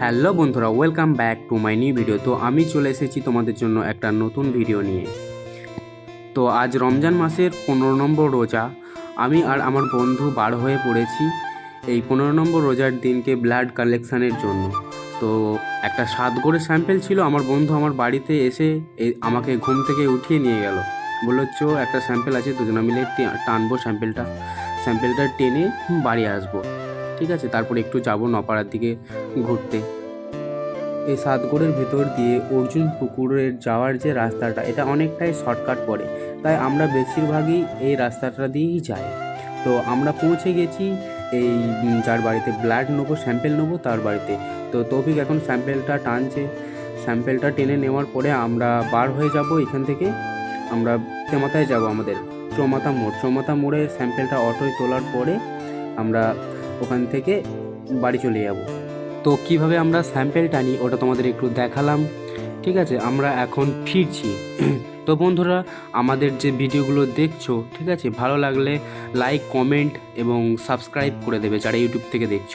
Hello বন্ধুরা, welcome back to my new video. তো আমি চলে এসেছি তোমাদের জন্য একটা নতুন ভিডিও নিয়ে। তো আজ রমজান মাসের 15 নম্বর রোজা। আমি আর আমার বন্ধু বার হয়ে পড়েছি এই 15 নম্বর রোজার দিনকে ব্লাড কালেকশানের জন্য। তো একটা সাতগড়ের স্যাম্পেল ছিল, আমার বন্ধু আমার বাড়িতে এসে আমাকে ঘুম থেকে উঠিয়ে নিয়ে গেল। বললো চো একটা স্যাম্পেল আছে, দুজনে মিলে টানবো স্যাম্পেলটা টেনে বাড়ি আসবো। ঠিক আছে, তারপরে একটু যাবো নপাড়ার দিকে ঘুরতে। এই সাতগড়ের ভেতর দিয়ে অর্জুন পুকুরের যাওয়ার যে রাস্তাটা, এটা অনেকটাই শর্টকাট পড়ে, তাই আমরা বেশিরভাগই এই রাস্তাটা দিয়েই যাই। তো আমরা পৌঁছে গেছি এই যার বাড়িতে ব্লাড নেবো, স্যাম্পেল নেবো তার বাড়িতে। তো তৌফিক এখন স্যাম্পেলটা টানছে। স্যাম্পেলটা টেনে নেওয়ার পরে আমরা বার হয়ে যাব এখান থেকে। আমরা চৌমাথায় যাব, আমাদের চৌমাথা মোড়ে স্যাম্পেলটা অটোয় তোলার পরে আমরা ওখান থেকে বাড়ি চলে যাব। তো কিভাবে আমরা স্যাম্পেল টানি ওটা তোমাদের একটু দেখালাম। ঠিক আছে, আমরা এখন ফিরছি। তো বন্ধুরা, আমাদের যে ভিডিওগুলো দেখছো, ঠিক আছে, ভালো লাগলে লাইক, কমেন্ট এবং সাবস্ক্রাইব করে দেবে যারা ইউটিউব থেকে দেখছো।